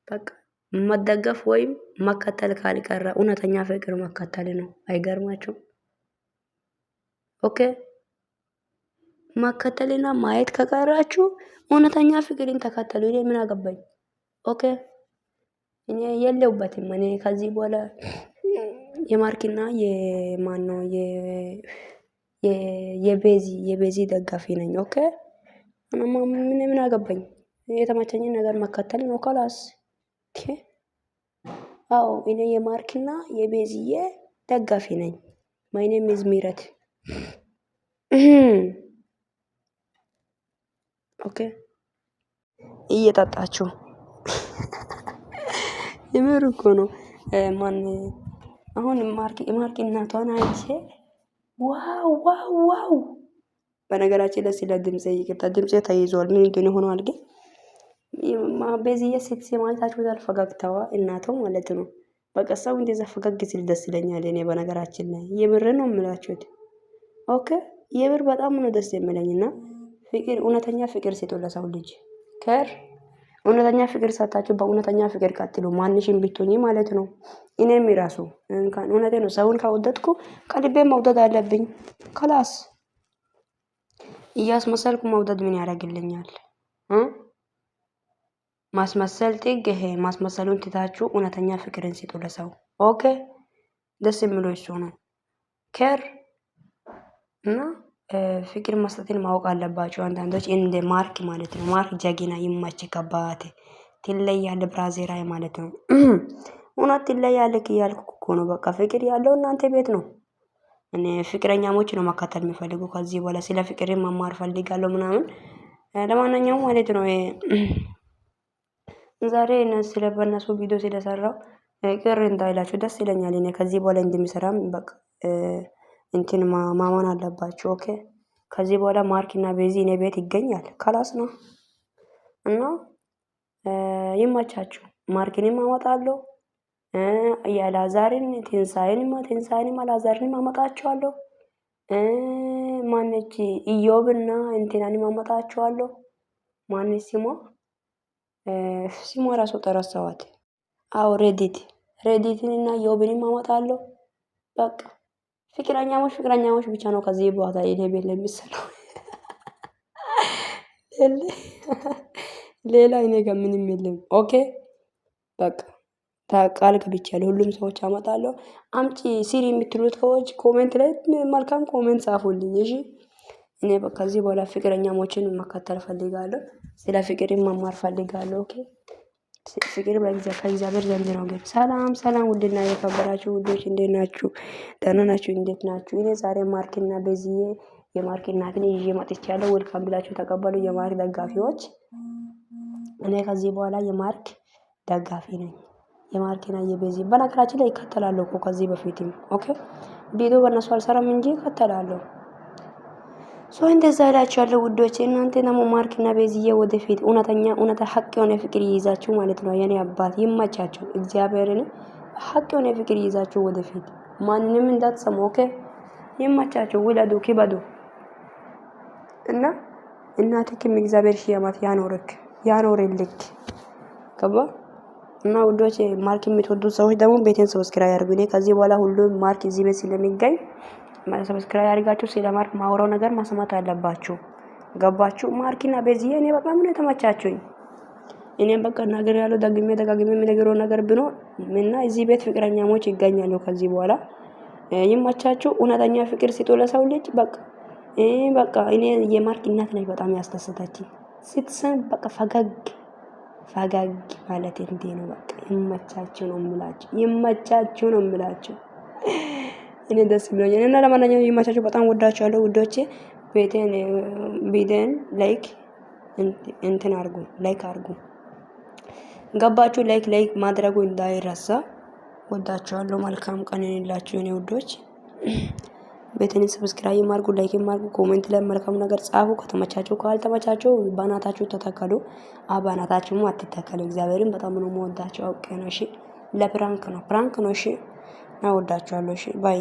በቃ መደገፍ ወይም መከተል ካልቀረ እውነተኛ ፍቅር መከተል ነው። አይገርማችሁም? ኦኬ መከተልና ማየት ከቀራችሁ እውነተኛ ፍቅርን ተከተሉ። እኔ ምን አገባኝ? ኦኬ እኔ የለሁበትም። እኔ ከዚህ በኋላ የማርክና የማነው የቤዚ ደጋፊ ነኝ። ኦኬ ምን አገባኝ? የተመቸኝን ነገር መከተል ነው ካላስ። አዎ እኔ የማርክና የቤዚዬ ደጋፊ ነኝ። ማይ ኔም ኢዝ ምህረት። ኦኬ እየጠጣችሁ የምር እኮ ነው። ማን አሁን ማርክ እናቷን አይቼ ዋው ዋው ዋው። በነገራችን ላይ ስለ ድምጼ ይቅርታ፣ ድምጼ ተይዟል። ምን እንደሆነ ሆኗል። ግን ቤዚዬ ስትስማ አይታችሁታል። ፈገግታዋ እናቷ ማለት ነው። በቃ ሰው እንደዛ ፈገግ ሲል ደስ ይለኛል። እኔ በነገራችን ላይ የምር ነው የምላችሁት። ኦኬ የምር በጣም ነው ደስ የሚለኝና ፍቅር፣ እውነተኛ ፍቅር ስጡ ለሰው ልጅ ከር እውነተኛ ፍቅር ሰጣችሁ። በእውነተኛ ፍቅር ቀጥሉ። ማንሽም ብትሆኚ ማለት ነው። እኔም ራሱ እንኳን እውነቴ ነው። ሰውን ካወደድኩ ከልቤ መውደድ አለብኝ። ከላስ እያስመሰልኩ መውደድ ምን ያደርግልኛል? ማስመሰል ጥግ። ይሄ ማስመሰሉን ትታችሁ እውነተኛ ፍቅርን ስጡ ለሰው። ኦኬ ደስ የሚለው እሱ ነው። ኬር እና ፍቅር መስጠትን ማወቅ አለባቸው አንዳንዶች፣ እንደ ማርክ ማለት ነው። ማርክ ጀግና ይመች ከባቴ ትለያለ ብራዜራይ ማለት ነው። እውነት ትለያለክ እያልኩ እኮ ነው። በቃ ፍቅር ያለው እናንተ ቤት ነው። እኔ ፍቅረኛሞች ነው መከተል የሚፈልጉ ከዚህ በኋላ ስለ ፍቅርን መማር ፈልጋለሁ ምናምን። ለማንኛውም ማለት ነው ዛሬ ስለ በእነሱ ቪዲዮ ስለሰራው ቅር እንዳይላችሁ ደስ ይለኛል። እኔ ከዚህ በኋላ እንደሚሰራም በቃ እንትን ማማን አለባችሁ። ኦኬ ከዚህ በኋላ ማርክና ቤዚ እኔ ቤት ይገኛል። ካላስ ነው እና ይመቻችሁ። ማርክንም አመጣለሁ ያላዛርን ትንሳኤንም አላዛርንም አመጣችኋለሁ። ማነች ኢዮብና እንትናንም አመጣችኋለሁ። ማነች ስሟ ራሱ ተረሳኋት። አዎ ሬዲትንና ኢዮብንም አመጣለሁ። በቃ ፍቅረኛሞች ብቻ ነው ከዚህ በኋላ የኔ ቤት ለሚሰራው። ሌላ እኔ ጋር ምንም የለም። ኦኬ በቃ ቃል ገብቻለሁ። ሁሉም ሰዎች አመጣለሁ። አምጪ ሲሪ የምትሉት ሰዎች ኮሜንት ላይ መልካም ኮሜንት ጻፉልኝ። እሺ እኔ በቃ ከዚህ በኋላ ፍቅረኛሞችን መከተል ፈልጋለሁ። ስለ ፍቅር መማር ፈልጋለሁ። ኦኬ ፍቅር ከእግዚአብሔር ዘንድ ነው። ግን ሰላም ውድና የከበራችሁ ውዶች እንዴት ናችሁ? ደህና ናችሁ? እንዴት ናችሁ? እኔ ዛሬ ማርክና ቤዚዬ የማርክ እናትን ይዤ መጥቻለሁ። ዌልካም ብላችሁ ተቀበሉ የማርክ ደጋፊዎች። እኔ ከዚህ በኋላ የማርክ ደጋፊ ነኝ። የማርክና የቤዚ በነገራችን ላይ ይከተላለሁ እኮ ከዚህ በፊትም። ኦኬ ቪዲዮ በእነሱ አልሰራም እንጂ ይከተላለሁ። እንደዛ እላችኋለሁ ውዶቼ። እናንተ ደግሞ ማርክና ቤዚዬ ወደፊት እውነታ ሀቅ የሆነ ፍቅር ይይዛችሁ ማለት ነው። የኔ አባት ይመቻችሁ። እግዚአብሔርን ሀቅ የሆነ ፍቅር ይይዛችሁ ወደፊት ማንንም እንዳትሰሙ። ኦኬ ይመቻችሁ። ውለዱ፣ ክበዱ እና እናትክም እግዚአብሔር ሺህ ዓመት ያኖርልክ ገባ እና ውዶቼ። ማርክ የምትወዱ ሰዎች ደግሞ ቤቴን ሰብስክራይብ ያድርጉ። እኔ ከዚህ በኋላ ሁሉም ማርክ እዚህ ቤት ስለሚገኝ ሰብስክራይብ ያድርጋችሁ። ስለማርክ ማውራው ነገር ማሰማት አለባችሁ። ገባችሁ? ማርክና ቤዚዬ እኔ በጣም ነው የተመቻቹኝ። እኔም በቃ ነገር ያለው ደግሜ የምነግረው ነገር ቢኖር እና እዚህ ቤት ፍቅረኛሞች ይገኛሉ ከዚህ በኋላ። ይመቻችሁ። እውነተኛ ፍቅር ስጡ ለሰው ልጅ። በቃ እኔ የማርክ እናት ነኝ። በጣም ያስደሰተችኝ ስትሰም በቃ ፈገግ ማለት እንዴ ነው። በቃ ይመቻችሁ ነው የምላችሁ። እኔ ደስ ብሎኛል እና ለማንኛውም ይመቻችሁ። በጣም ወዳችኋለሁ ውዶቼ። ቤቴን ላይክ አርጉ። ገባችሁ? ላይክ ማድረጉ እንዳይረሳ። ወዳችኋለሁ። መልካም ቀን ይሁንላችሁ የኔ ውዶች። ቤቴን ሰብስክራይብ አድርጉ፣ ላይክ አድርጉ፣ ኮሜንት ላይ መልካም ነገር ጻፉ። ከተመቻችሁ፣ ካልተመቻችሁ ባናታችሁ ተተከሉ። ባናታችሁም አትተከሉ። እግዚአብሔርን በጣም ነው የምወዳችሁ። አውቄ ነው። እሺ ለፕራንክ ነው። እሺ እና ወዳችኋለሁ። እሺ ባይ